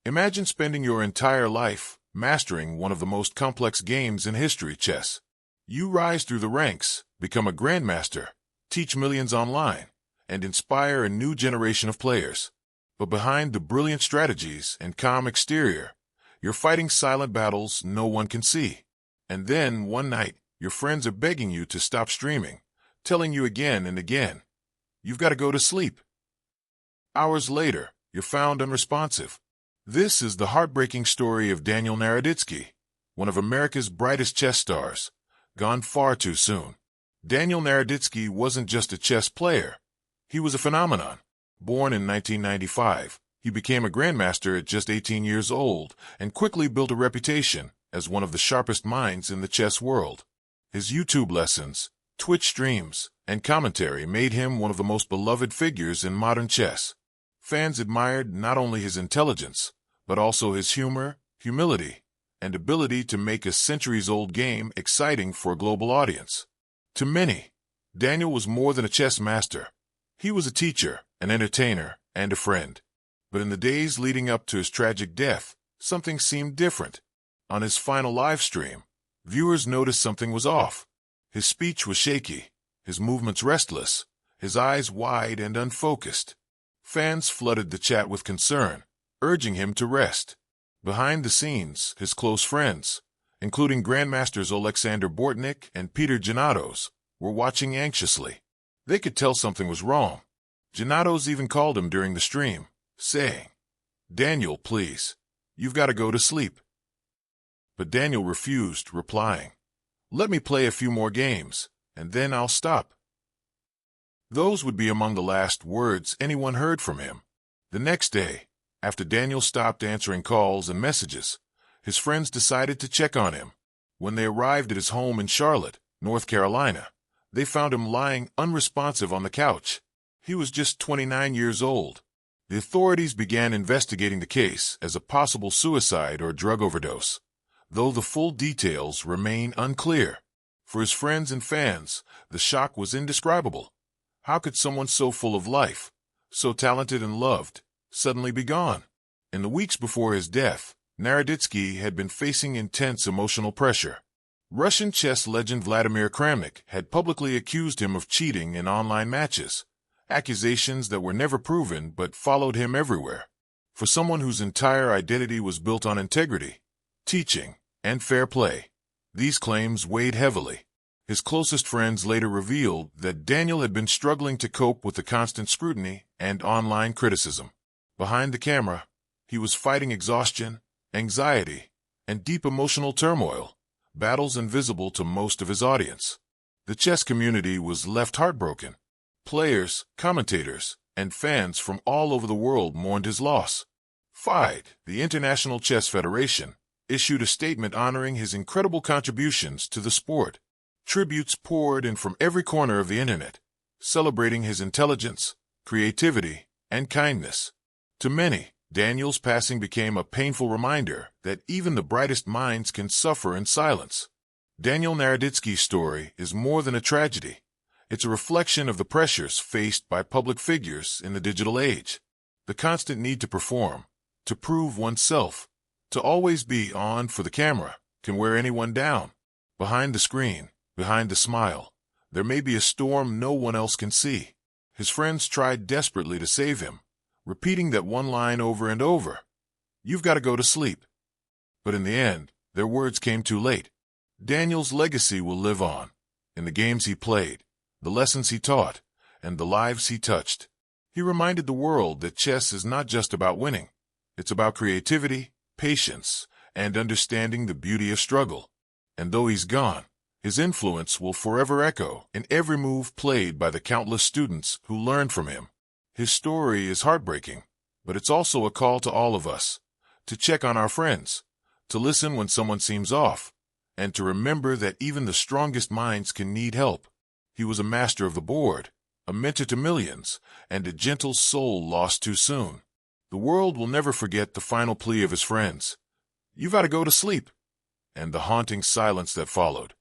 Imagine spending your entire life mastering one of the most complex games in history, chess. You rise through the ranks, become a grandmaster, teach millions online, and inspire a new generation of players. But behind the brilliant strategies and calm exterior, you're fighting silent battles no one can see. And then, one night, your friends are begging you to stop streaming, telling you again and again, you've got to go to sleep. Hours later, you're found unresponsive. This is the heartbreaking story of Daniel Naroditsky, one of America's brightest chess stars, gone far too soon. Daniel Naroditsky wasn't just a chess player. He was a phenomenon. Born in 1995, he became a grandmaster at just 18 years old and quickly built a reputation as one of the sharpest minds in the chess world. His YouTube lessons, Twitch streams, and commentary made him one of the most beloved figures in modern chess. Fans admired not only his intelligence, but also his humor, humility, and ability to make a centuries-old game exciting for a global audience. To many, Daniel was more than a chess master. He was a teacher, an entertainer, and a friend. But in the days leading up to his tragic death, something seemed different. On his final live stream, viewers noticed something was off. His speech was shaky, his movements restless, his eyes wide and unfocused. Fans flooded the chat with concern, urging him to rest. Behind the scenes, his close friends, including Grandmasters Alexander Bortnik and Peter Janatos, were watching anxiously. They could tell something was wrong. Janatos even called him during the stream, saying, "Daniel, please, you've got to go to sleep." But Daniel refused, replying, "Let me play a few more games, and then I'll stop." Those would be among the last words anyone heard from him. The next day, after Daniel stopped answering calls and messages, his friends decided to check on him. When they arrived at his home in Charlotte, North Carolina, they found him lying unresponsive on the couch. He was just 29 years old. The authorities began investigating the case as a possible suicide or drug overdose, though the full details remain unclear. For his friends and fans, the shock was indescribable. How could someone so full of life, so talented and loved, suddenly be gone? In the weeks before his death, Naroditsky had been facing intense emotional pressure. Russian chess legend Vladimir Kramnik had publicly accused him of cheating in online matches, accusations that were never proven but followed him everywhere. For someone whose entire identity was built on integrity, teaching, and fair play, these claims weighed heavily. His closest friends later revealed that Daniel had been struggling to cope with the constant scrutiny and online criticism. Behind the camera, he was fighting exhaustion, anxiety, and deep emotional turmoil, battles invisible to most of his audience. The chess community was left heartbroken. Players, commentators, and fans from all over the world mourned his loss. FIDE, the International Chess Federation, issued a statement honoring his incredible contributions to the sport. Tributes poured in from every corner of the internet, celebrating his intelligence, creativity, and kindness. To many, Daniel's passing became a painful reminder that even the brightest minds can suffer in silence. Daniel Naroditsky's story is more than a tragedy. It's a reflection of the pressures faced by public figures in the digital age. The constant need to perform, to prove oneself, to always be on for the camera, can wear anyone down. Behind the screen, behind the smile, there may be a storm no one else can see. His friends tried desperately to save him, repeating that one line over and over, "You've got to go to sleep." But in the end, their words came too late. Daniel's legacy will live on, in the games he played, the lessons he taught, and the lives he touched. He reminded the world that chess is not just about winning. It's about creativity, patience, and understanding the beauty of struggle. And though he's gone, his influence will forever echo in every move played by the countless students who learned from him. His story is heartbreaking, but it's also a call to all of us, to check on our friends, to listen when someone seems off, and to remember that even the strongest minds can need help. He was a master of the board, a mentor to millions, and a gentle soul lost too soon. The world will never forget the final plea of his friends, "You've got to go to sleep," and the haunting silence that followed.